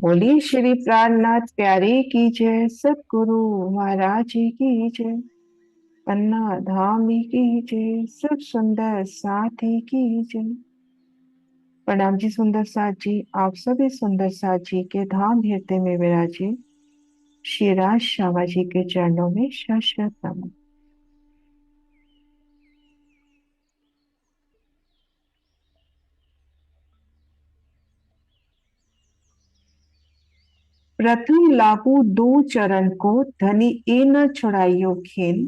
बोलिए श्री प्राणनाथ प्यारे की जय, सतगुरु महाराज जी की जय, पन्ना धाम की जय, सब सुंदर साथी की जय। प्रणाम जी सुंदर साथ जी। आप सभी सुंदर साथ जी के धाम हृदय में विराजे श्री राज श्यामा जी के चरणों में शत शत नमन। प्रथम लागू दो चरण को, धनी ए न छुड़ाइयो खेन।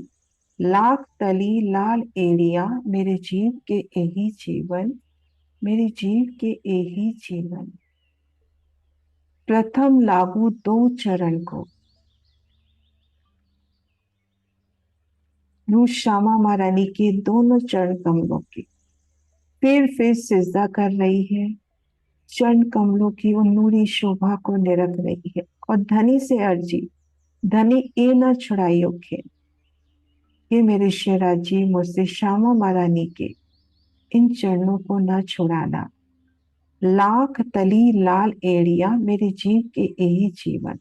लाख तली लाल एड़िया, मेरे जीव के यही जीवन, मेरे जीव के यही जीवन। प्रथम लागू दो चरण को, यूं श्यामा महारानी के दोनों चरण कमलों की फिर सिजदा कर रही है। चरण कमलों की उन नूरी शोभा को निरख रही है और धनी से अर्जी, धनी ए न छुड़ाइयो खेल। ये मेरे शेरा जी, मुझसे श्यामा महारानी के इन चरणों को न छुड़ाना। लाख तली लाल एड़िया, मेरे जीव के यही जीवन।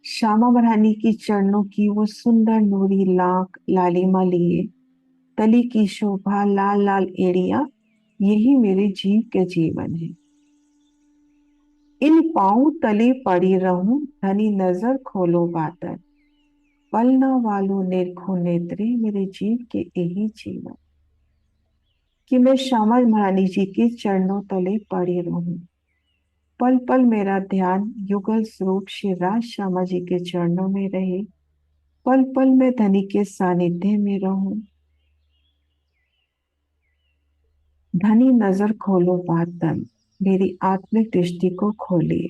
श्यामा महारानी की चरणों की वो सुंदर नूरी लाख लालिमा लिए, तली की शोभा लाल लाल एड़िया, यही मेरे जीव के जीवन है। इन पाँव तले पड़ी रहूं, धनी नजर खोलो बातर। पलना वालो निरखो नेत्रे, मेरे जीव के यही जीवन। कि मैं श्यामा महारानी जी के चरणों तले पड़ी रहूं, पल पल मेरा ध्यान युगल स्वरूप श्री राज श्यामा जी के चरणों में रहे, पल पल में धनी के सानिध्य में रहूं। धनी नजर खोलो बात तन, मेरी आत्मिक दृष्टि को खोलिए।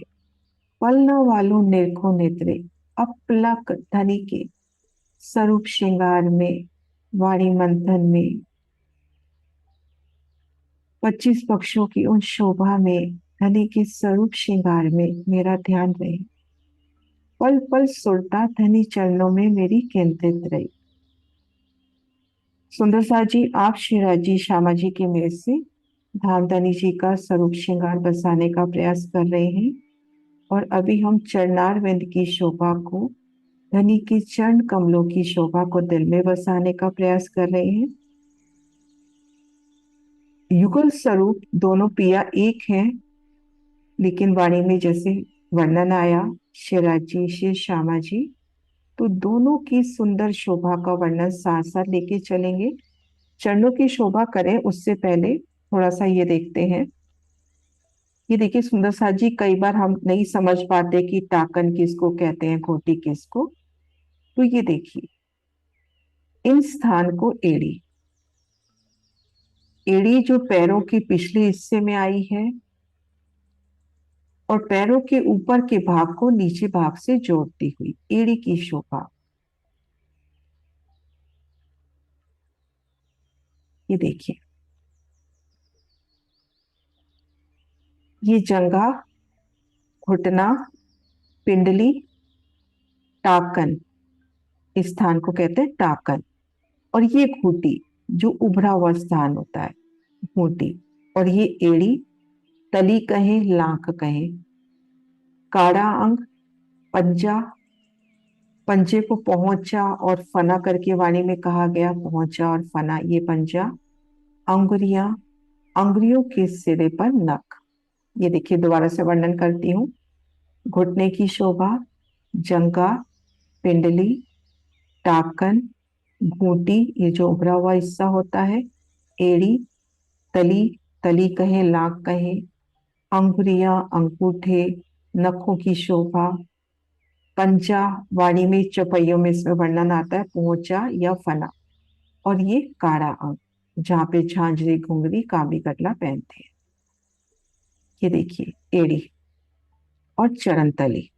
पलना वालों निरखो नेत्रे, अपलक धनी के स्वरूप श्रृंगार में, वाणी मंथन में, 25 पक्षों की उन शोभा में, धनी के स्वरूप श्रृंगार में मेरा ध्यान रहे। पल पल सुरता धनी चरणों में मेरी केंद्रित रही। सुंदर साथ जी, आप श्री जी श्यामा जी के मेल से धामधनी जी का स्वरूप श्रृंगार बसाने का प्रयास कर रहे हैं। और अभी हम चरणार विंद की शोभा को, धनी के चरण कमलों की शोभा को दिल में बसाने का प्रयास कर रहे हैं। युगल स्वरूप दोनों पिया एक हैं, लेकिन वाणी में जैसे वर्णन आया शिवराज जी श्री श्यामा जी, तो दोनों की सुंदर शोभा का वर्णन साथ साथ लेके चलेंगे। चरणों की शोभा करें उससे पहले थोड़ा सा ये देखते हैं। ये देखिए सुंदर साथ जी, कई बार हम नहीं समझ पाते कि टाकन किसको कहते हैं, घोटी किसको। तो ये देखिए, इन स्थान को एड़ी, एड़ी जो पैरों के पिछले हिस्से में आई है और पैरों के ऊपर के भाग को नीचे भाग से जोड़ती हुई एड़ी की शोभा। ये देखिए, ये जंघा, घुटना, पिंडली, टाकन, इस स्थान को कहते हैं टाकन। और ये घूटी, जो उभरा हुआ स्थान होता है, घूटी। और ये एड़ी, तली कहें लाख कहें, काड़ा अंग, पंजा, पंजे को पहुंचा और फना करके वाणी में कहा गया, पहुंचा और फना, ये पंजा। अंगुरियां, अंगुरियों के सिरे पर नख। ये देखिए, दोबारा से वर्णन करती हूँ। घुटने की शोभा, जंगा, पिंडली, टाकन, घूंटी, ये जो उभरा हुआ हिस्सा होता है, एड़ी, तली, तली कहे लाख कहे, अंगुरियां, अंगूठे, नखों की शोभा, पंजा, वाणी में चौपाइयों में इसमें वर्णन आता है, पोंचा या फना। और ये काड़ा अंग, जहां पे झांझरी घुंघरी कामी कटला पहनते हैं। ये देखिए एड़ी और चरण तली,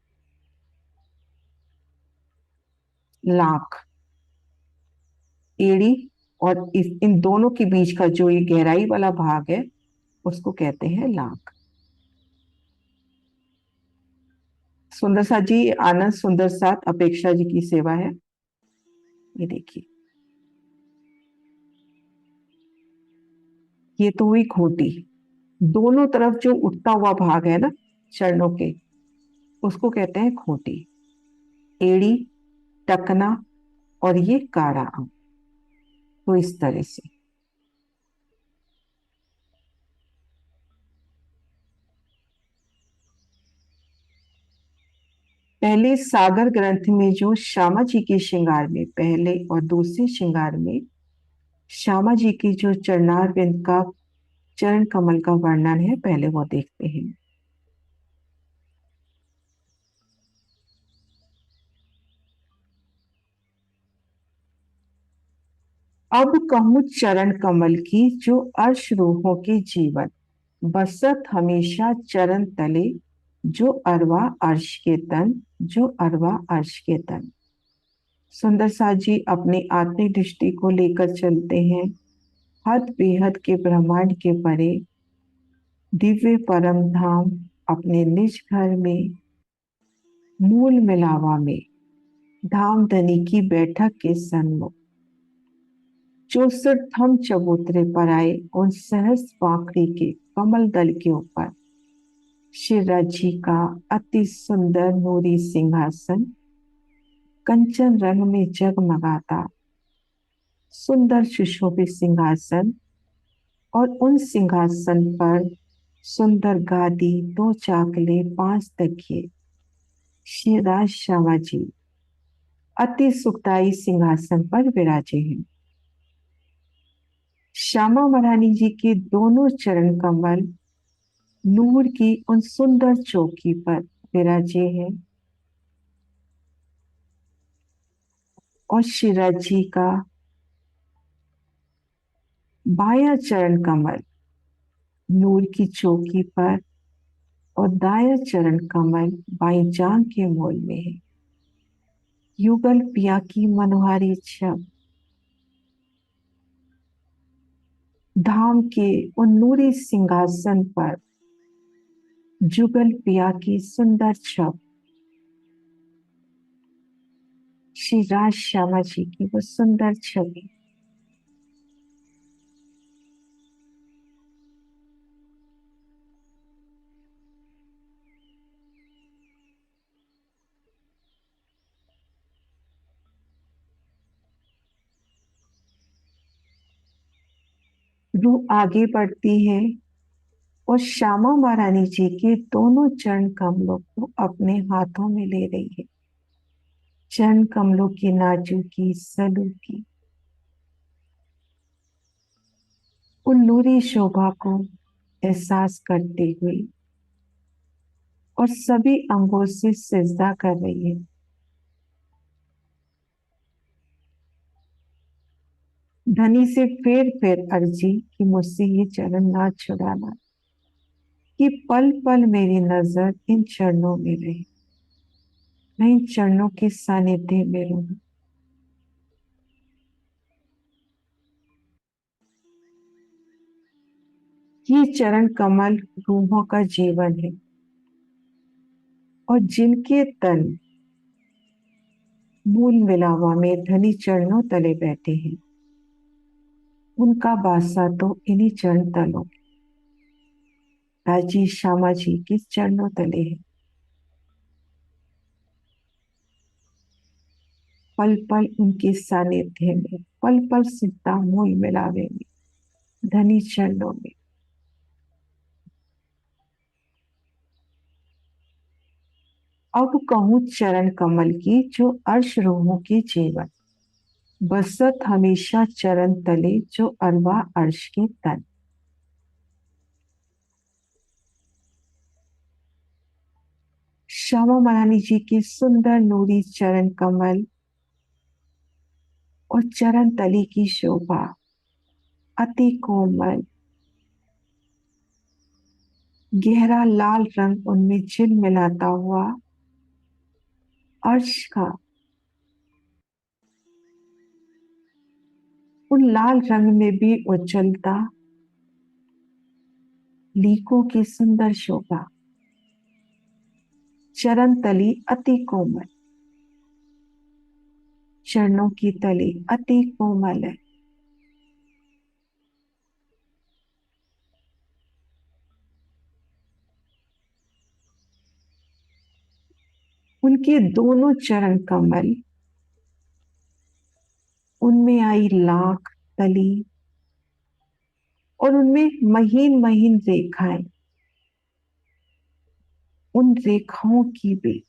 लाख, एड़ी और इन दोनों के बीच का जो ये गहराई वाला भाग है, उसको कहते हैं लाख। सुंदर साथ जी, आनंद सुंदर साथ अपेक्षा जी की सेवा है। ये देखिए, ये तो हुई घोटी। दोनों तरफ जो उठता हुआ भाग है ना, चरणों के, उसको कहते हैं खूंटी। एड़ी, टकना और ये काड़ा अंग। तो इस तरह से पहले सागर ग्रंथ में जो श्यामा जी के श्रृंगार में, पहले और दूसरे श्रृंगार में श्यामा जी की जो चरणार बिंद का, चरण कमल का वर्णन है, पहले वो देखते हैं। अब कहूँ चरण कमल की जो अर्श रूहों के जीवन, बसत हमेशा चरण तले, जो अरवा अर्श के तन, जो अरवा अर्श के तन। सुंदर साज जी अपनी आत्मिक दृष्टि को लेकर चलते हैं हद बेहद के ब्रह्मांड के परे, दिव्य परम धाम, अपने निज घर में, मूल मिलावा में, धाम धनी की बैठक के सन्मुख। 64 थम चबूतरे पर आए उन सहस्त्र पाखड़ी के कमल दल के ऊपर शिवराज जी का अति सुंदर नूरी सिंहासन, कंचन रंग में जगमगाता सुंदर सुशोभित सिंहासन, और उन सिंहासन पर सुंदर गादी, 2 चाकले, 5 तकिए। शिवराज श्यामा जी अति सुखदायी सिंहासन पर विराजे हैं। श्यामा महारानी जी के दोनों चरण कमल नूर की उन सुंदर चौकी पर विराजे हैं, और शिवराज जी का बायां चरण कमल नूर की चौकी पर और दाया चरण कमल बाई जांग के मोल में है। युगल पिया की मनोहारी छब धाम के उन नूरी सिंहासन पर जुगल पिया की सुंदर छब, श्री राज श्यामा जी की वो सुंदर छवि। रूह आगे बढ़ती है और श्यामा महारानी जी के दोनों चरण कमलों को अपने हाथों में ले रही है। चरण कमलों की नाजुकी, सलूकी, उन नूरी शोभा को एहसास करते हुए और सभी अंगों से सिजदा कर रही है। धनी से फिर अर्जी कि मुझसे ये चरण ना छुड़ाना, कि पल पल मेरी नजर इन चरणों में रहे, मैं इन चरणों के सानिध्य में रहूं। ये चरण कमल रूहों का जीवन है, और जिनके तन मूल मिलावा में धनी चरणों तले बैठे हैं, उनका वासा तो इन्हीं चरण तलों, राजी श्यामा जी के चरणों तले है। पल पल उनके सानिध्य में, पल पल सिद्धा मूल मिलावे में, धनी चरणों में। अब कहूँ चरण कमल की जो अर्श रूहों के जीवन, बसत हमेशा चरण तले, जो अरवा अर्श के तन। श्यामा महारानी जी के सुंदर नूरी चरण कमल और चरण तली की शोभा, अति कोमल, गहरा लाल रंग उनमें झिल मिलाता हुआ अर्श का, उन लाल रंग में भी उज्जवलता, लीकों की सुंदर शोभा। चरण तली अति कोमल, चरणों की तली अति कोमल है। उनके दोनों चरण कमल, उनमें आई लाख तली और उनमें महीन महीन रेखाएं। उन रेखाओं की भी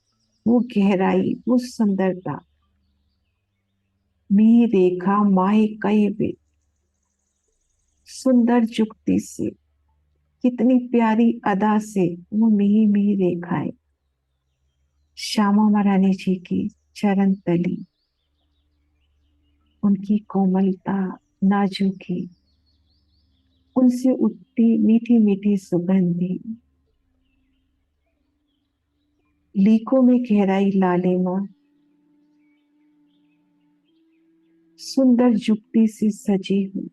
वो गहराई, वो सुंदरता, मी रेखा माए कई वे, सुंदर जुक्ति से, कितनी प्यारी अदा से वो मिही मिही रेखाएं श्यामा महारानी जी की चरण तली, उनकी कोमलता, नाजुकी, उनसे उठती मीठी मीठी सुगंधी, लीकों में गहराई लालिमा, सुंदर जुक्ति से सजी हुई।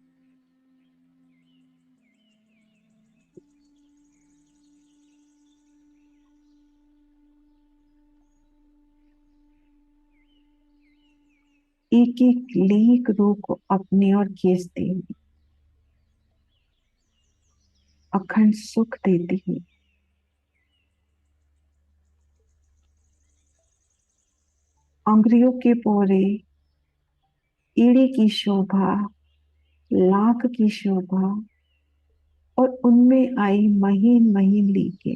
एक एक लीक रूह को अपनी ओर खींचती हुई, अखंड सुख देती हुई। अंगुरियों के पोरे, एड़ी की शोभा, लाख की शोभा और उनमें आई महीन महीन लीके,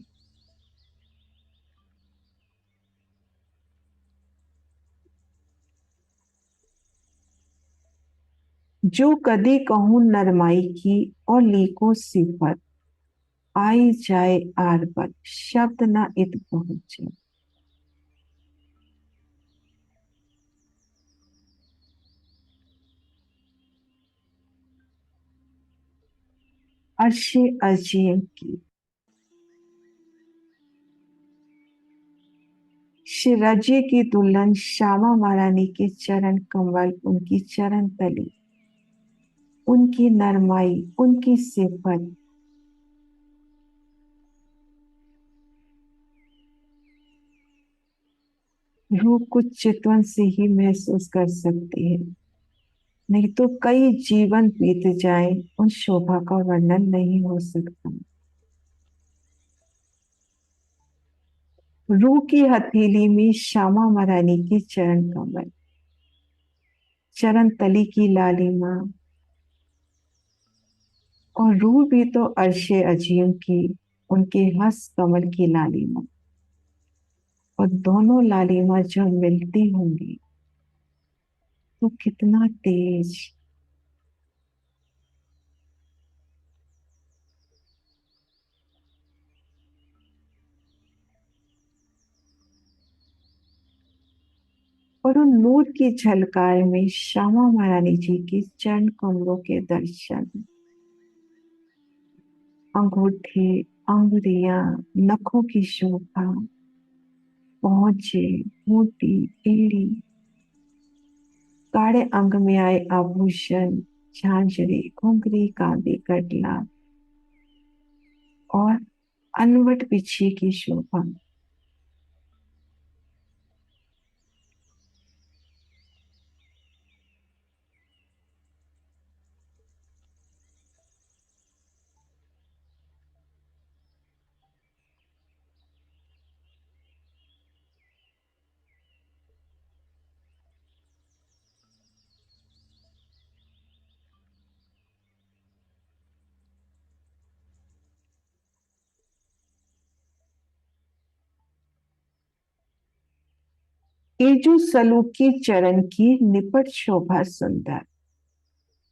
जो कदी कहूं नरमाई की और लीको सिफत, आई जाए आरबत शब्द न इत पहुंचे। अर्शे अजीम की, शिरजे की दुल्हन श्यामा महारानी के चरण कमल, उनकी चरण तली, उनकी नरमाई, उनकी सिफत, रूह कुछ चितवन से ही महसूस कर सकती है, नहीं तो कई जीवन बीत जाए उन शोभा का वर्णन नहीं हो सकता। रूह की हथेली में श्यामा महारानी की चरण कमल, चरण तली की लालिमा, और रूह भी तो अर्शे अजीम की, उनके हंस कमल की लालिमा, और दोनों लालिमा जब मिलती होंगी तो कितना तेज, और उन नूर की झलकार में श्यामा महारानी जी के चरण कमलों के दर्शन, अंगूठे, अंगुरियां, नखों की शोभा, पहुंचे, मोती, एड़ी, काड़े अंग में आए आभूषण, झांझरे, घुंघरी, कांदे, कटला और अनवट बिछी की शोभा। एजू सलूकी चरण की निपट शोभा सुंदर,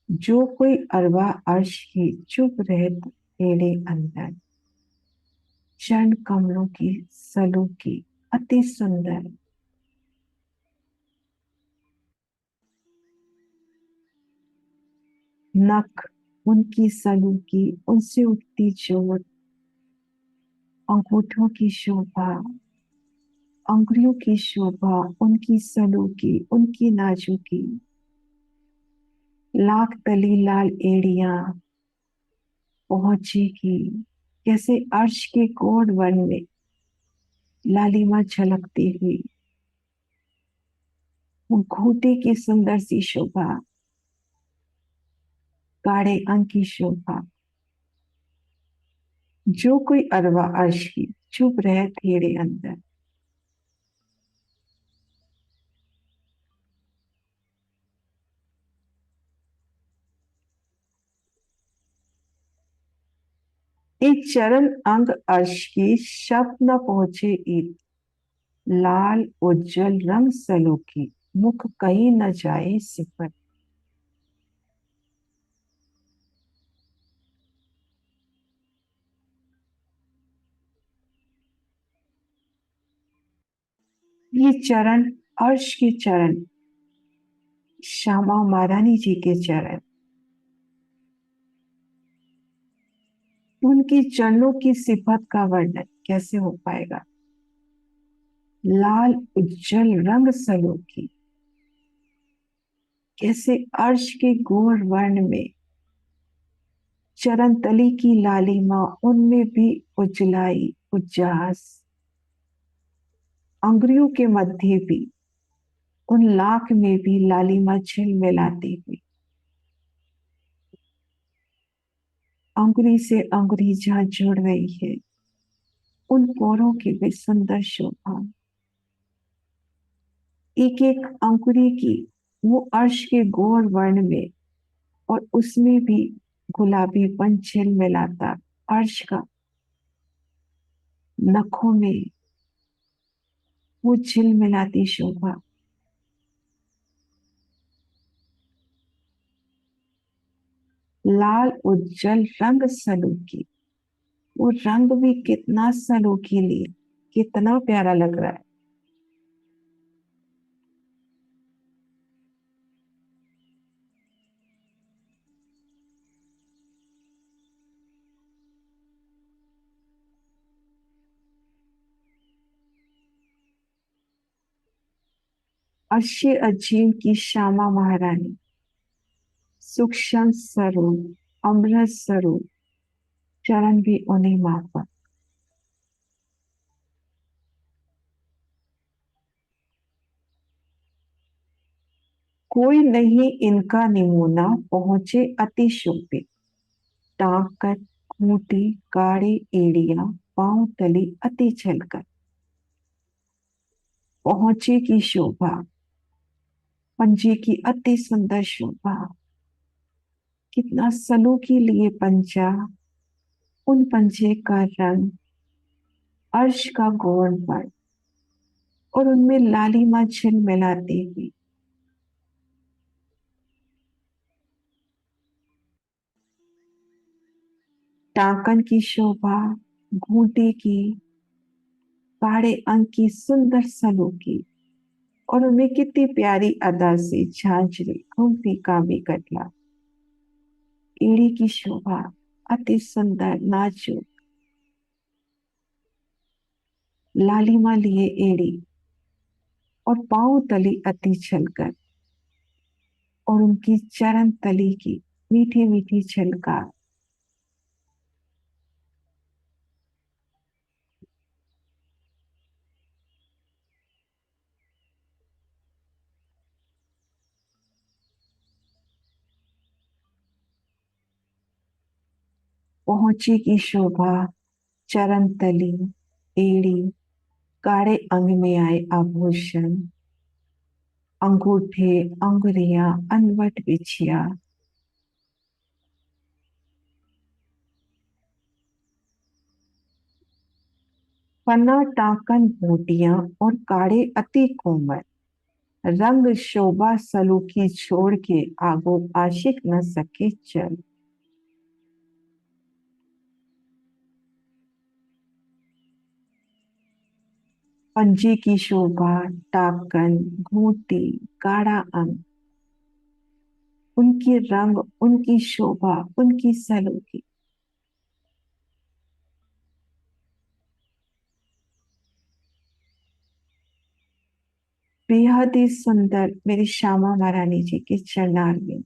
जो कोई अरवा अर्श ही चुप रहत तेरे अंदर। चरण कमलों की सलूकी अति सुंदर, नख उनकी सलूकी, उनसे उठती जोर, अंगूठों की शोभा, अंगुलियों की शोभा, उनकी सलूकी, उनकी नाजुकी, लाख तली लाल एड़ियां पहुंचेगी, कैसे अर्श के कोड वन में लालिमा झलकती हुई, वो घूटे की सुंदर सी शोभा, काड़े अंग की शोभा, जो कोई अरवा अर्श की चुप रहे तेरे अंदर। एक चरण अंग अर्श की शब्द न पहुंचे ईद, लाल उज्जवल रंग सलो की, मुख कहीं न जाए सिफर। ये चरण अर्श के चरण, श्यामा महारानी जी के चरण, उनकी चरणों की सिफत का वर्णन कैसे हो पाएगा। लाल उज्जवल रंग सलो की, कैसे अर्श के गौर वर्ण में चरण तली की लालिमा, उनमें भी उजलाई उजास, अंगुरियों के मध्य भी, उन लाख में भी लालिमा झिलमिलाती हुई, अंगुरी से अंगुरी जहां जुड़ रही है, उन पोरों की भी सुंदर शोभा, एक एक अंकुरी की वो अर्श के गौर वर्ण में, और उसमें भी गुलाबीपन झिलमिलाता अर्श का, नखों में वो झिलमिलाती शोभा। लाल उज्जवल रंग सलूकी, वो रंग भी कितना सलूकी लिए, कितना प्यारा लग रहा है। अर्श अजीम की श्यामा महारानी, सूक्ष्म स्वरूप अमृत स्वरूप, चरण भी उन्हें माफक। कोई नहीं इनका निमूना, पहुंचे अति शोभित, टाक कट खूंटी काड़ी एड़ियां, पांव तली अति छलकत। पहुंचे की शोभा, पंजे की अति सुंदर शोभा, कितना सलूकी लिए पंजा, उन पंजे का रंग अर्श का गौर पर, और उनमें लालिमा झिलमिलाती हुई, टाकन की शोभा, घूंटे की काड़े अंक की सुंदर सलूकी, और उनमें कितनी प्यारी अदा से झांझरी घूमती कामी कटला, एड़ी की शोभा अति सुंदर नाजुक, लालिमा लिए एड़ी, और पांव तली अति छलकर, और उनकी चरण तली की मीठी मीठी छलकार। पहुंची की शोभा, चरण तली एड़ी, काड़े अंग में आए आभूषण, अंगूठे अंगुरियां अनवट बिछिया, पन्ना टाकन बूटियां, और काड़े अति कोमल, रंग शोभा सलूकी छोड़ के आगो आशिक न सके चल। पंजे की शोभा, टाकन घूंटी गाढ़ा अंग, उनकी रंग उनकी शोभा उनकी सलूकी, बेहद ही सुंदर मेरी श्यामा महारानी जी के चरणार में,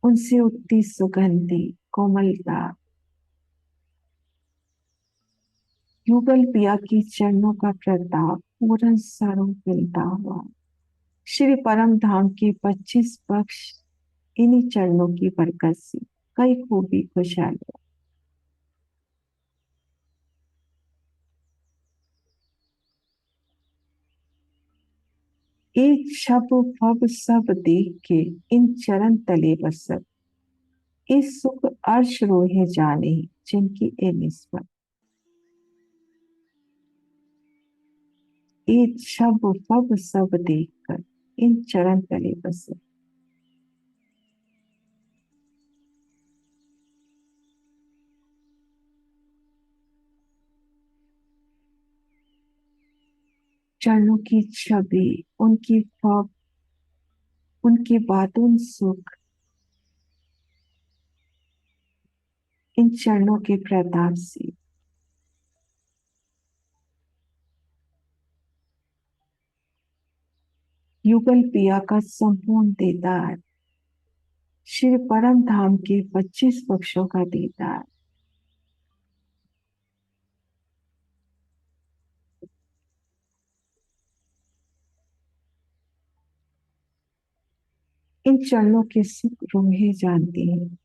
उनसे उठती सुगंधी कोमलता, युगल पिया की चरणों का प्रताप पूर्ण स्वरूप मिलता हुआ, श्री परम धाम के 25 पक्ष इन्हीं चरणों की बरकत से कई खूबी खुशहाली। एक छप फब सब देख के इन चरण तले बसत, इस सुख अर्श रोहे जाने जिनकी ए निस्बत। ये शब फब सब देखकर इन चरण तले बसे। चरणों की छवि, उनकी फब, उनकी बातों सुख, इन चरणों के प्रताप से। युगल पिया का संपूर्ण दीदार, श्री परम धाम के 25 पक्षों का दीदार। इन चरणों के सुख रूहें जानती हैं।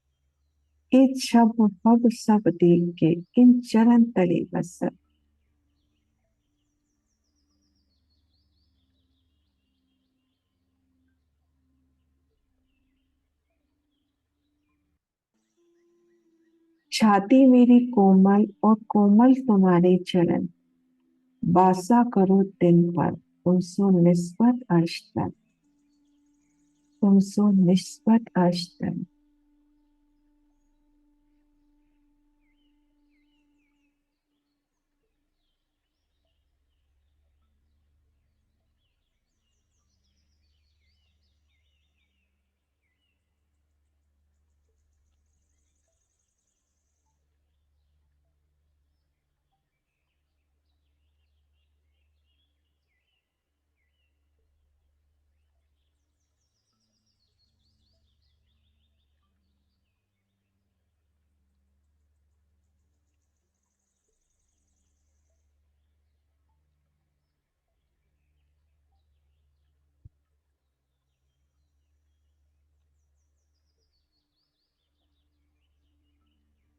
एक शब फब सब देख के इन चरण तले बस। छाती मेरी कोमल और कोमल तुम्हारे चरण, वासा करो दिन पर तुम सो निस्बत अर्श तक, तुम सो निस्बत अर्श तक।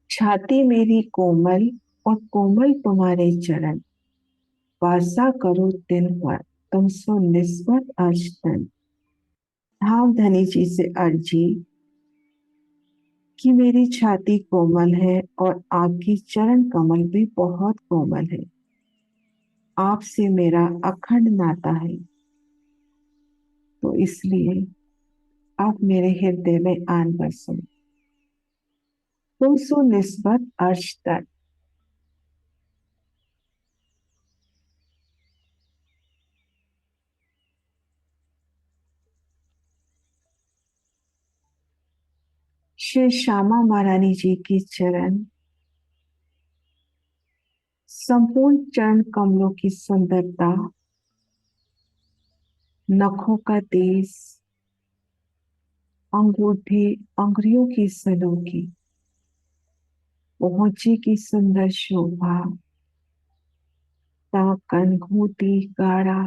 छाती मेरी कोमल और कोमल तुम्हारे चरण, वासा करो दिन पर तुम सो निस्बत अर्श तक। धाम धनी जी से अर्जी कि मेरी छाती कोमल है और आपकी चरण कमल भी बहुत कोमल है। आपसे मेरा अखंड नाता है, तो इसलिए आप मेरे हृदय में आन बसो। तुम सो निस्बत अर्श तक। श्री श्यामा महारानी जी की चरण, संपूर्ण चरण कमलों की सुंदरता, नखों का तेज, अंगूठे अंगुरियों की सलोखी, पहुंचे की सुंदर शोभा, ताकन घूटी गाढ़ा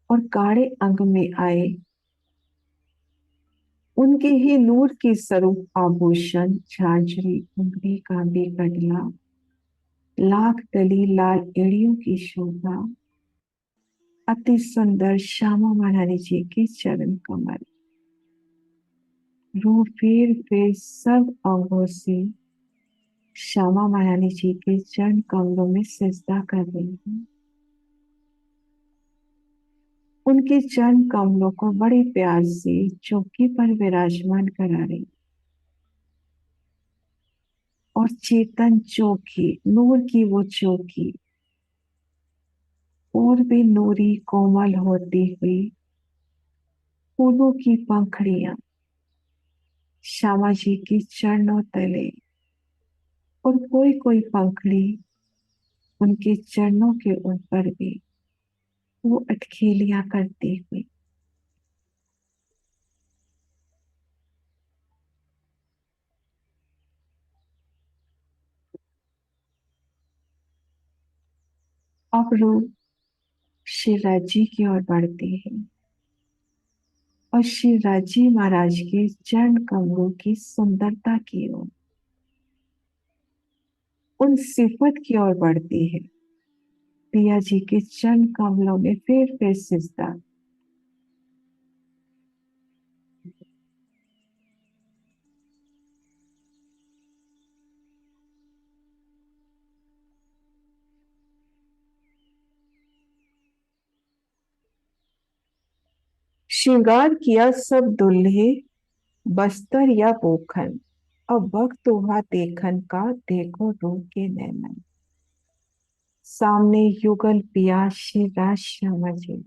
और गाढ़े अंग में आए उनके ही नूर के स्वरूप आभूषण, झांझरी उंगली का बेकटला, लाख तली लाल एड़ियों की शोभा, अति सुंदर श्यामा महारानी जी के चरण कमल। रूह फेर फेर सब अंगों से श्यामा महारानी जी के चरण कमलों में सजदा कर रही हूँ। उनके चरण कमलों को बड़े प्यार से चौकी पर विराजमान करा रही और चेतन चौकी, नूर की वो चौकी और भी नूरी कोमल होती हुई फूलों की पंखड़ियां श्यामा जी के चरणों तले, और कोई कोई पंखड़ी उनके चरणों के ऊपर भी वो अटखेलियां करती हुई। अब रूह श्री राजी की ओर बढ़ती है और श्री राजी महाराज के चरण कमलों की सुंदरता की ओर, उन सिफत की ओर बढ़ती है। पिया जी के चरण कमलों में फिर सिजदा। श्रृंगार किया सब दुल्हे, बस्तर या पोखन, अब वक्त हुआ देखन का, देखो रो के नैनन। सामने युगल पियासे राज श्यामा जी,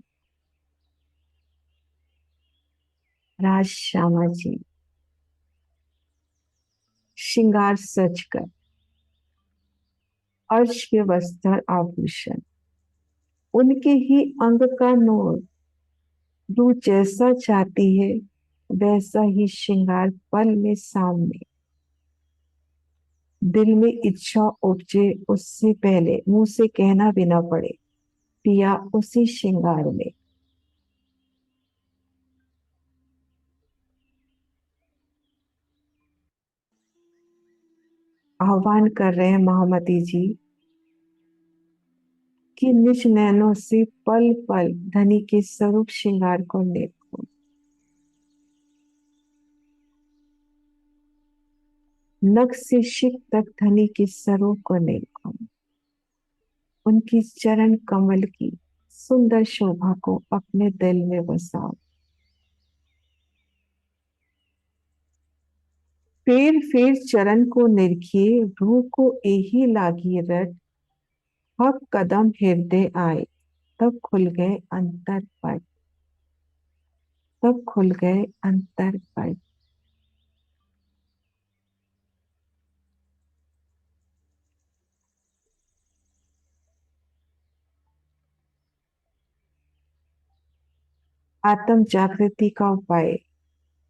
राज श्यामा जी। श्रृंगार सच कर, अर्श के वस्त्र आभूषण, उनके ही अंग का नूर, रूह जैसा चाहती है वैसा ही श्रृंगार पल में सामने। दिल में इच्छा उपजे उससे पहले, मुंह से कहना भी ना पड़े, पिया उसी श्रृंगार में। आह्वान कर रहे हैं महामती जी कि निज नैनों से पल पल धनी के स्वरूप श्रृंगार को देखो। नख से शिख तक धनी के स्वरूप को देखो। उनकी चरण कमल की सुंदर शोभा को अपने दिल में बसाओ। फेर फेर चरण को निरखिए, रूह को एही लागी रट, हक कदम हृदय आए, तब खुल गए अंतर पट, तब खुल गए अंतर पट। आत्म जागृति का उपाय,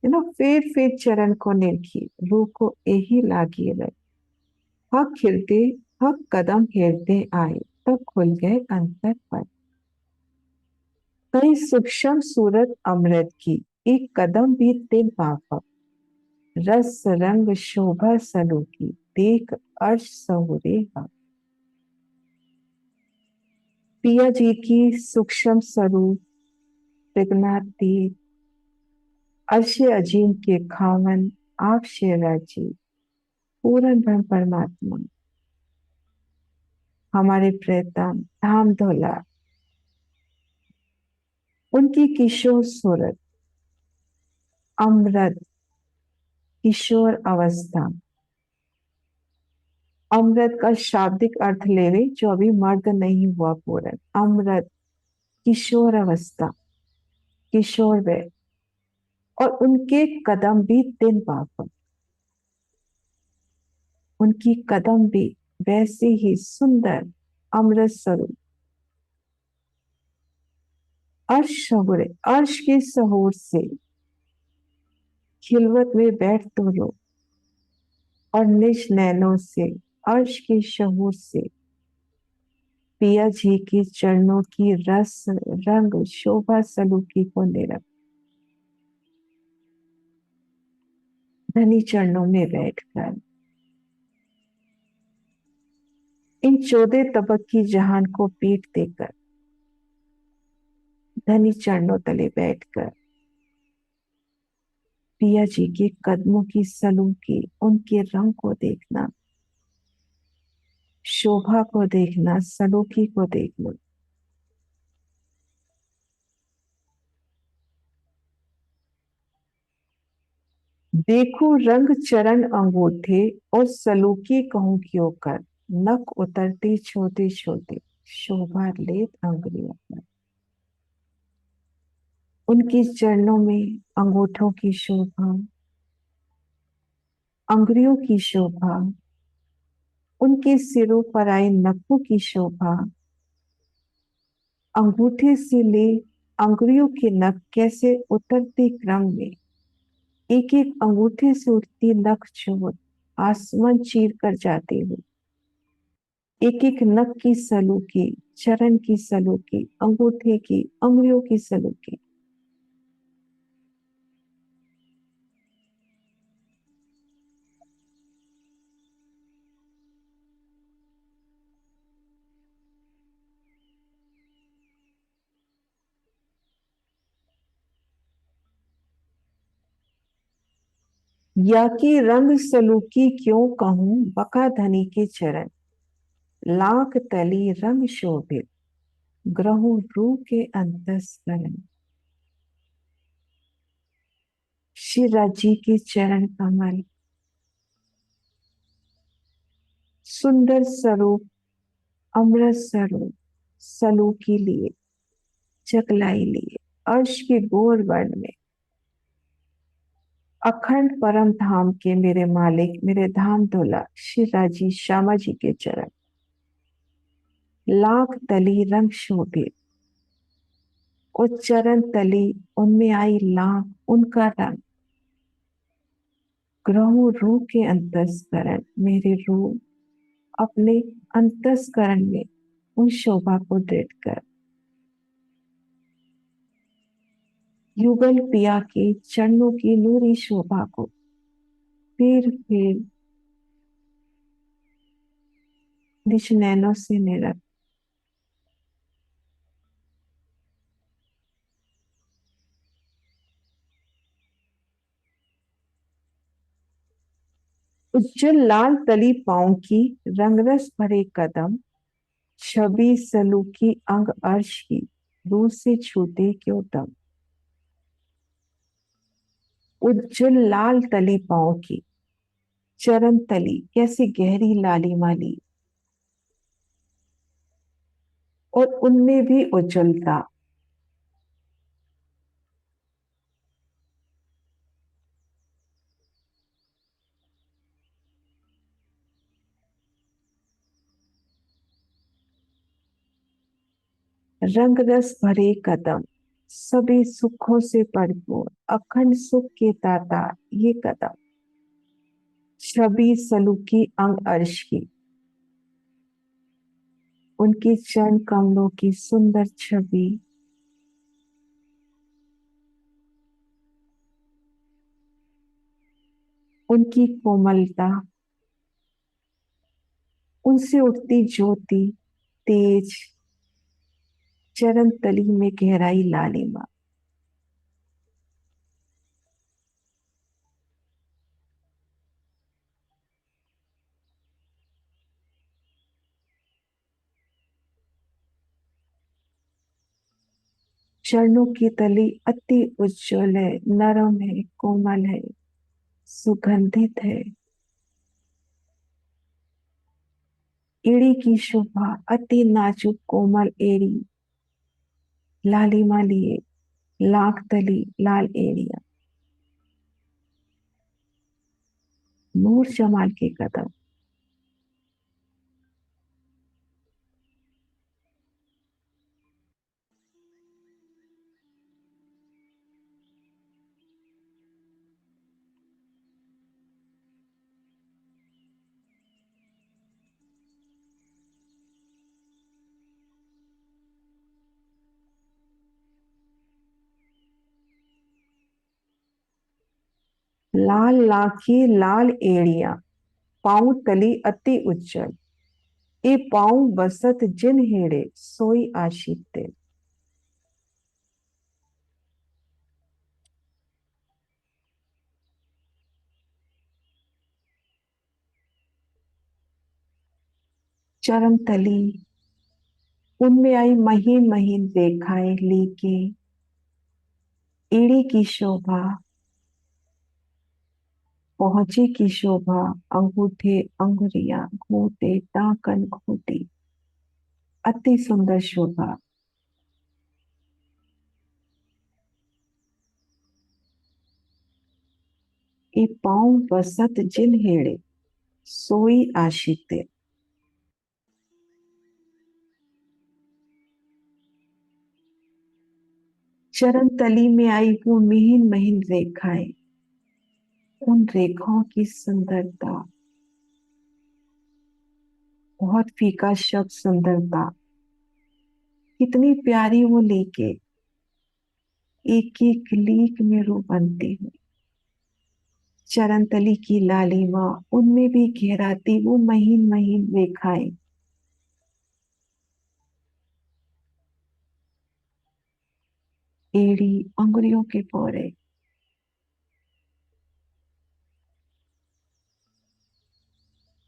फेर चरण को निरखी, रूह को यही लागी रहे, हक हृदय, हक कदम हृदय आए, तब खुल गए अंतर पट। कहीं सूक्ष्म सूरत अमृत की, एक कदम भी तिन पापक, रस रंग शोभा सलोकी, देख अर्श सहुरे हक। पिया जी की सूक्ष्म स्वरूप प्रज्ञातीत, अर्श अजीम के खावन, आप शेरा जी, पूर्ण ब्रह्म परमात्मा, हमारे प्रेतम धाम धोला। उनकी किशोर सूरत अमृत, किशोर अवस्था। अमृत का शाब्दिक अर्थ लेवे जो अभी मर्द नहीं हुआ पूर्ण। अमृत, किशोर अवस्था, किशोर वे, और उनके कदम भी तिन पाप, उनकी कदम भी वैसे ही सुंदर अमृत स्वरूप। अर्श सहुरे, अर्श के सहूर से खिलवत में बैठ तो लो, और निज नैनों से अर्श के शहूर से पिया जी के चरणों की रस रंग शोभा सलूकी को निरख। धनी चरणों में बैठकर इन 14 तबक की जहान को पीठ देकर धनी चरणों तले बैठकर पिया जी के कदमों की सलूकी, उनके रंग को देखना, शोभा को देखना, सलूकी को देखना। देखो रंग चरण अंगूठे, और सलूकी कहूं क्यों कर, नख उतरते छोटे छोटे, शोभा लेत अंगुलियों पर। उनके चरणों में अंगूठों की शोभा, अंगुलियों की शोभा, उनके सिरों पर आए नखों की शोभा, अंगूठे से ले अंगुलियों के नख कैसे उतरते क्रम में, एक एक अंगूठे से उठती नख चोट आसमान चीर कर जाते हुए, एक एक नख की सलूकी, चरण की सलूकी, अंगूठे की, अंगुलियों की सलूकी। या कि रंग सलूकी क्यों कहूं, बका धनी के चरण, लाख तली रंग शोभित, ग्रहों रू के अंतस्करण। श्री राजी के चरण कमल, सुंदर स्वरूप, अमृत स्वरूप, सलू के लिए, चकलाई लिए, अर्श के गोर वर्ण में, अखंड परम धाम के मेरे मालिक, मेरे धाम धोला श्री राजी श्यामा जी के चरण, लाख तली रंग शोभित, उच्चरण तली उनमें आई लाख उनका रंग, ग्रहों रूह के अंतस्करण, मेरे रूह अपने अंतस्करण में उन शोभा को दृढ़ कर, युगल पिया के चरणों की नूरी शोभा को फिर निज नैनों से निरख, उज्जवल लाल तली पाँव की, रंगरस भरे कदम, छवि सलूकी अंग अर्श की, रूह से छूते क्यों दम। उज्जवल लाल तली पाँव की, चरण तली कैसी गहरी लालिमा ली, और उनमें भी उज्जवलता, रंग रस भरे कदम, सभी सुखों से परिपूर्ण, अखंड सुख के दाता ये कदम, छवि सलूकी अंग अर्श की, उनकी चरण कमलों की सुंदर छवि, उनकी कोमलता, उनसे उठती ज्योति तेज, चरण तली में गहराई लालिमा, चरणों की तली अति उज्जवल है, नरम है, कोमल है, सुगंधित है, एड़ी की शोभा अति नाजुक कोमल एड़ी, लालिमा लिए लाख तली लाल एड़िया, नूर जमाल के कदम, लाल लाखी लाल एड़िया, पाँव तली अति उज्जवल, ए पाँव बसत जिन हेड़े सोई आशिक दिल। चरण तली उनमें आई महीन महीन रेखाएं लेके, एड़ी की शोभा, पहुंचे की शोभा, अंगूठे अंगुरियां घूंटे टाकन घूंटी, अति सुंदर शोभा, ए पाँव बसत जिन हेड़े सोई आशिक दिल। चरण तली में आई वो महीन महीन रेखाएं, उन रेखाओं की सुंदरता, बहुत फीका शब्द सुंदरता, कितनी प्यारी वो लेके एक एक लीक में रू बनती हुई, चरण तली की लालिमा, उनमें भी घेराती वो महीन महीन रेखाएं, एड़ी अंगुरियों के पोरे,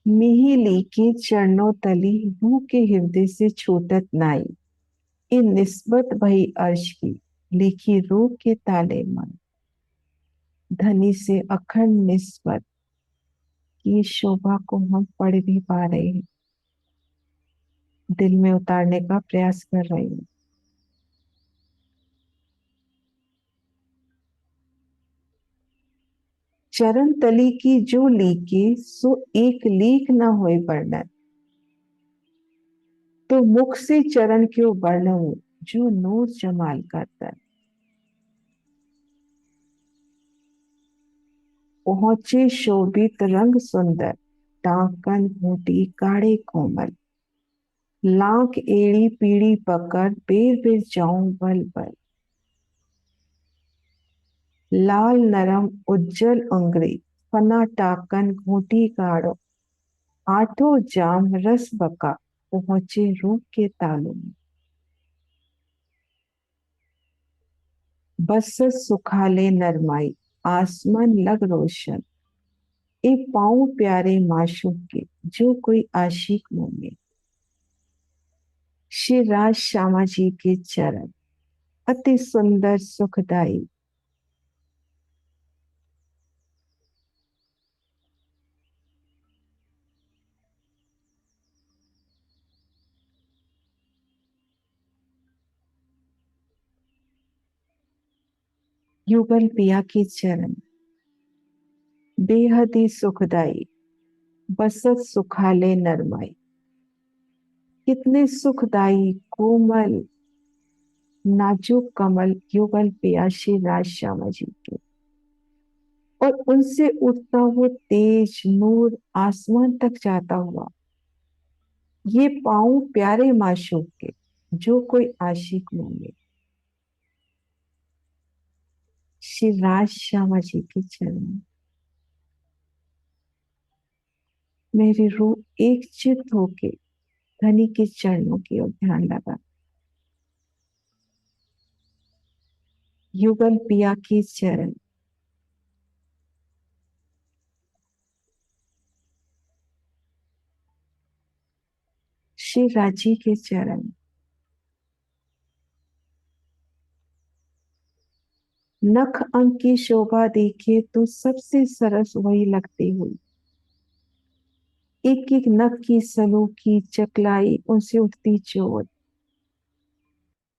मिही के चरणों तली रूह के हृदय से छूटत नाई, इन निस्बत भई अर्श की लिखी रूह के ताले मन, धनी से अखंड निस्बत की शोभा को हम पढ़ भी पा रहे हैं, दिल में उतारने का प्रयास कर रहे हैं। चरण तली की जो लीके सो एक लीक न होए वर्णन, तो मुख से चरण क्यों वर्णन जो नूर जमाल का तन। पहुंचे शोभित रंग सुंदर, टांकन घूटी काढ़े कोमल, लाख एड़ी पीड़ी पकड़ बेर बेर जाऊं बल बल। लाल नरम उज्जल अंगरी, फना टाकन घूटी गाढ़ो, आठों जाम रस बका, पहुंचे रूप के तालु में। बस सुखाले नरमाई, आसमान लग रोशन, ए पाँव प्यारे माशूक के, जो कोई आशिक मुँह में। श्री राज श्यामा जी के चरण अति सुंदर सुखदाई। युगल पिया के चरण बेहद ही सुखदाई, बसत सुखाले नरमाई। कितने सुखदाई कोमल नाजुक कमल युगल पिया श्री राज श्यामा जी के, और उनसे उठता वो तेज नूर आसमान तक जाता हुआ। ये पाँव प्यारे माशूक के, जो कोई आशिक मांगे। श्री राज श्यामा जी के चरण मेरी रूह एक चित होके धनी के चरणों की ओर ध्यान लगा। युगल पिया के चरण श्री राजी के चरण नख अंक की शोभा देखे तो सबसे सरस वही लगती हुई। एक एक नख की सनोखी चकलाई उनसे उठती चोट,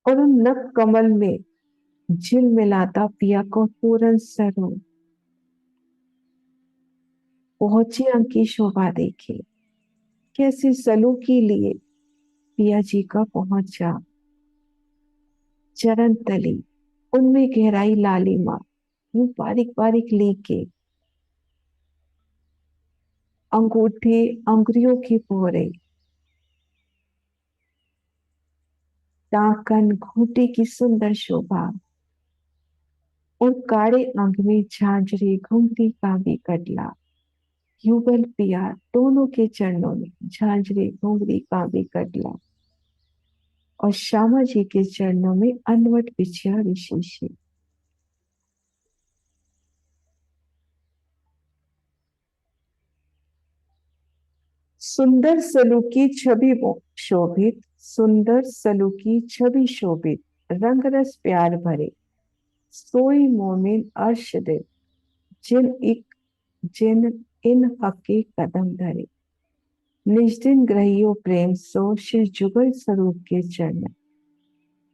और उन नख कमल में झिल मिलाता पिया को पूरन सरो। पहुंचे अंक की शोभा देखे, कैसी सलूकी लिए पिया जी का पहुंचा। चरण तली उनमें गहराई लालिमा, वो बारीक बारीक लेके अंगूठे अंगुरियों की पोरे, टाकन घूंटी की सुंदर शोभा, और काड़े अंग में झांझरी घुंघरी का भी कटला। युगल पिया दोनों के चरणों में झांझरी घुंघरी का भी कटला, और श्यामा जी के चरणों में अनवट बिछिया विशेषी। सुंदर सलूकी छवि शोभित, सुंदर सलूकी छवि शोभित, रंग रस प्यार भरे, सोई मोमिन अर्श दे, जिन इन हक के कदम धरे। निजदिन ग्रहियो प्रेम सो, शिव जुगल स्वरूप के चरण,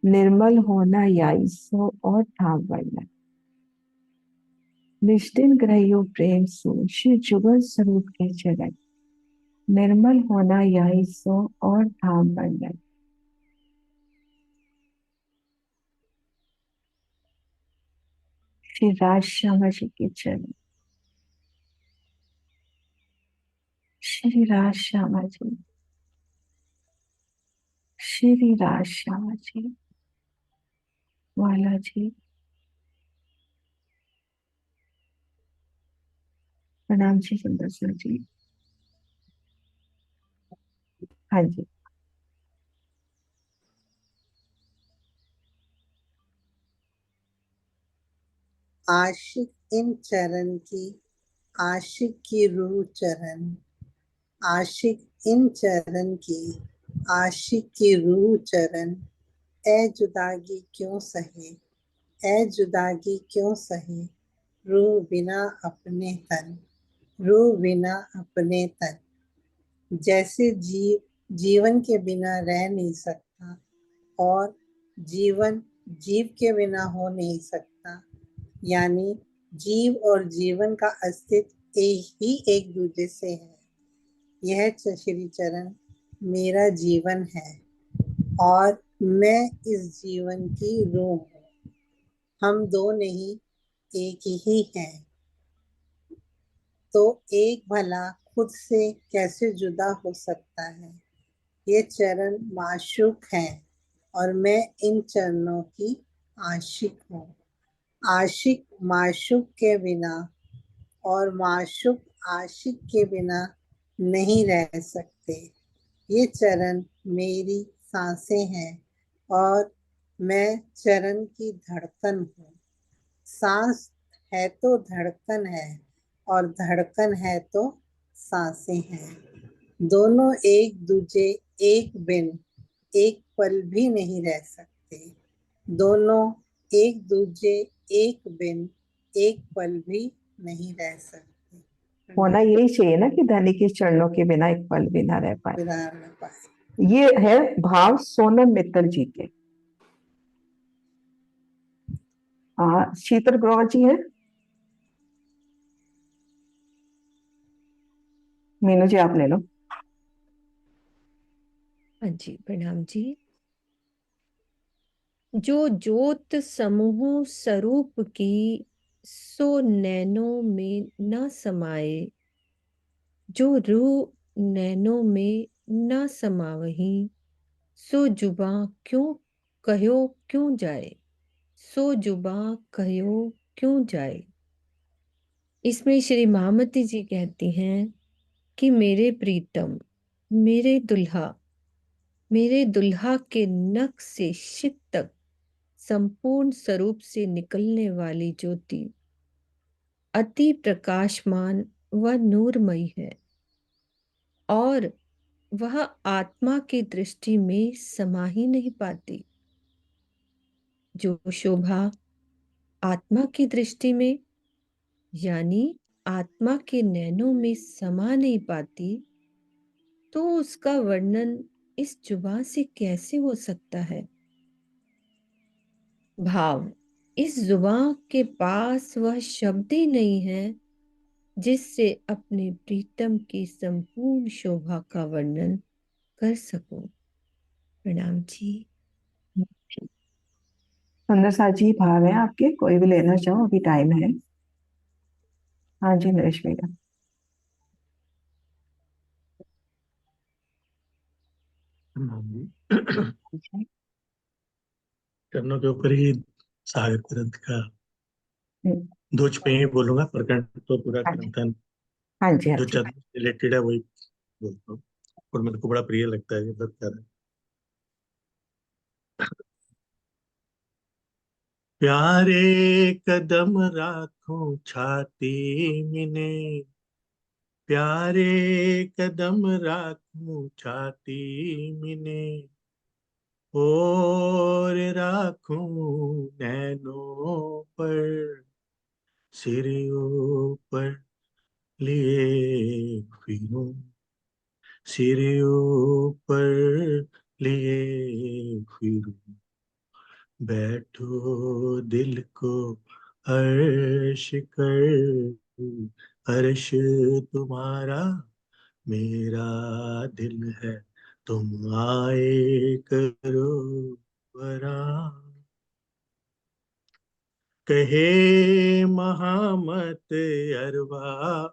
निर्मल होना याई सो और धाम वर्णन। निजदिन ग्रहियो प्रेम सो, शिव जुगल स्वरूप के चरण, निर्मल होना याई सो और धाम वर्णन। श्री राज श्यामा जी के चरण, श्री राज श्यामा जी, श्री राज श्यामा जी। वाला जी प्रणाम जी, सुंदर सर जी। हाँ जी। आशिक इन चरण की, आशिक की रूह चरण, आशिक इन चरण की, आशिक की रूह चरण। ए जुदागी क्यों सहे, ए जुदागी क्यों सहे, रूह बिना अपने तन, रूह बिना अपने तन। जैसे जीवन के बिना रह नहीं सकता और जीवन जीव के बिना हो नहीं सकता, यानी जीव और जीवन का अस्तित्व ही एक दूसरे से है। यह श्री चरण मेरा जीवन है और मैं इस जीवन की रूह हूँ। हम दो नहीं, एक ही हैं। तो एक भला खुद से कैसे जुदा हो सकता है। ये चरण माशूक हैं और मैं इन चरणों की आशिक हूँ। आशिक माशूक के बिना और माशूक आशिक के बिना नहीं रह सकते। ये चरण मेरी सांसें हैं और मैं चरण की धड़कन हूँ। सांस है तो धड़कन है और धड़कन है तो सांसें हैं। दोनों एक दूजे एक बिन एक पल भी नहीं रह सकते। दोनों एक दूजे एक बिन एक पल भी नहीं रह सकते। होना यही चाहिए ना कि धनी के चरणों के बिना एक पल भी ना रह पाए। बिना न पाए। ये है भाव सोनम मित्तल जी के। शीतल ग्रोवर जी है। मीनू जी आप ले लो। हाँ जी, प्रणाम जी। जो ज्योत समूह स्वरूप की, सो नैनों में न समाये। जो रूह नैनों में न समावही, सो जुबां क्यों कहो क्यों जाए। सो जुबां कहो क्यों जाए। इसमें श्री महामती जी कहती हैं कि मेरे प्रीतम, मेरे दुल्हा के नख से शिक तक संपूर्ण स्वरूप से निकलने वाली ज्योति अति प्रकाशमान व नूरमयी है और वह आत्मा की दृष्टि में समा ही नहीं पाती। जो शोभा आत्मा की दृष्टि में यानी आत्मा के नैनों में समा नहीं पाती, तो उसका वर्णन इस जुबान से कैसे हो सकता है। भाव, इस जुबान के पास वह शब्द ही नहीं है जिससे अपने प्रीतम की संपूर्ण शोभा का वर्णन कर सकूं। प्रणाम जी। सुंदर सा जी भाव है आपके, कोई भी लेना चाहो अभी टाइम है। हाँ जी नरेश भैया। चरणों के ऊपर ही सागर ग्रंथ का हम्म, दो पे ही बोलूंगा, प्रकरण तो पूरा हाँ जी ग्रंथन हाँ जी हाँ जो जी। चरण से रिलेटेड है वही बोलता हूँ और मेरे को बड़ा प्रिय लगता है ये सब चरण। प्यारे कदम राखूं छाती मिने, प्यारे कदम राखूं छाती मिने, और राखूं नैनों पर, सिर ऊपर लिए फिरूं, सिर ऊपर लिए फिरूं, बैठो दिल को अर्श कर, अर्श तुम्हारा मेरा दिल है, तुम आए करो आराम। कहे महामत अरवा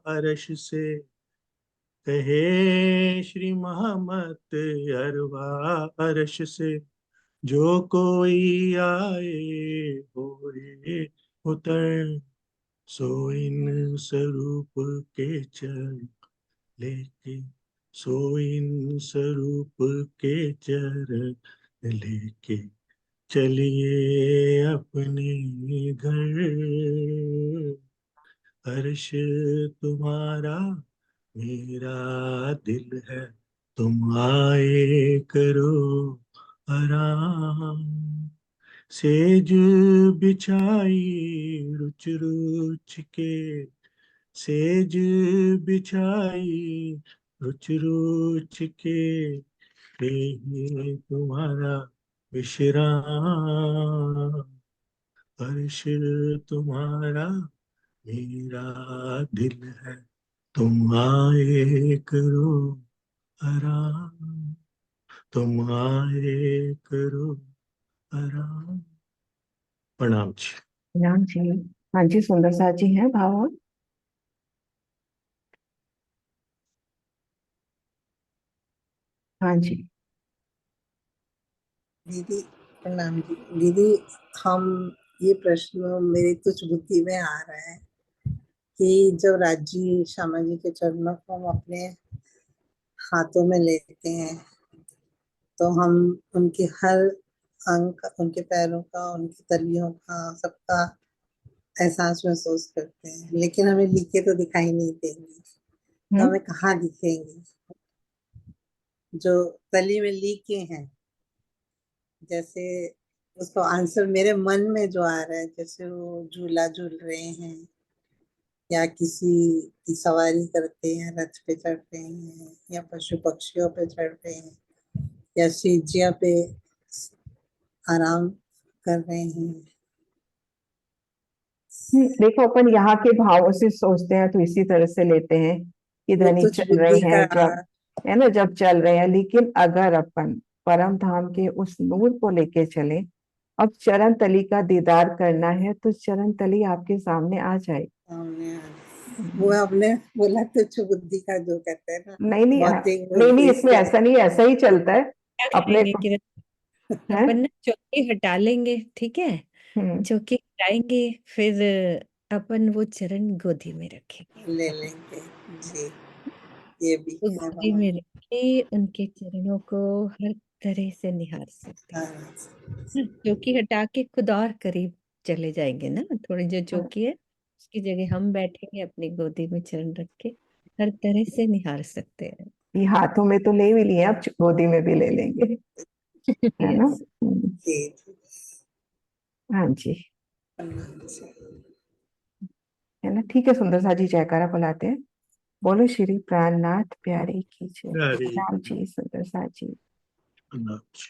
अरश से, कहे श्री महामत अरवा अरश से, जो कोई आए होए उतर, सो इन स्वरूप के चरण लेके, सो इन स्वरूप के चरण लेके, चलिए अपने घर, अर्श तुम्हारा मेरा दिल है, तुम आए करो आराम। सेज बिछाई रुच रुच के, सेज बिछाई रुच रुच के, हे तुम्हारा विश्राम, हर्ष तुम्हारा मेरा दिल है, तुम आए करो आराम, तुम आए करो आराम। प्रणाम जी। राम जी। हाँ जी, सुंदर सा जी है भाव। हाँ जी। दीदी प्रणाम जी। दीदी, हम ये प्रश्न मेरी तुच्छ बुद्धि में आ रहा है कि जब राजी श्यामा जी के चरणों को हम अपने हाथों में लेते हैं तो हम उनके हर अंग का, उनके पैरों का, उनकी तलियों का, सबका एहसास महसूस करते हैं, लेकिन हमें लीके तो दिखाई नहीं देंगी। तो हम्म। हमें कहाँ दिखेंगी? जो तली में लीके हैं, जैसे उसको आंसर मेरे मन में जो आ रहा है, जैसे वो झूला झूल रहे हैं या किसी की सवारी करते हैं, रथ पे चढ़ रहे हैं या पशु पक्षियों पे चढ़ रहे हैं या सीढ़ियों पे आराम कर रहे हैं। देखो, अपन यहाँ के भावों से सोचते हैं तो इसी तरह से लेते हैं कि वो धनी तुच्छ चल रहे बुद्धि का। हैं जब, है ना, जब चल रहे हैं। लेकिन अगर अपन परम धाम के उस नूर को लेके चले, अब चरण तली का दीदार करना है तो चरण तली आपके सामने आ जाए। सामने आ गए। वो आपने बोला तुच्छ बुद्धि का, जो कहते हैं ना, नहीं नहीं, भौतिक नहीं नहीं, बुद्धि इसमें से। ऐसा नहीं है, ऐसा ही चलता है क्या अपने करेंगे को। कि है। अपन ना चौकी हटा लेंगे, ठीक है। हम्म। चौकी हटाएंगे, फिर अपन वो चरण गोदी में रखेंगे। ले लेंगे जी। ये भी वो है गोदी बाबा। में रख के उनके चरणों को हर तरह से निहार सकते हैं। हाँ, चौकी हटा के खुद और करीब चले जाएंगे ना, थोड़ी जो चौकी है उसकी जगह हम बैठेंगे, अपनी गोदी में चरण रख के हर तरह से निहार सकते हैं। ये हाथों में तो ले भी लिए, अब गोदी में भी ले लेंगे। है ना। यस। जी जी। हाँ जी। प्रणाम जी। है ना, ठीक है, सुंदर सा जी जयकारा बुलाते हैं। बोलो श्री प्राणनाथ प्यारे की जय। हरे राम जी, सुंदर सा जी। प्रणाम जी।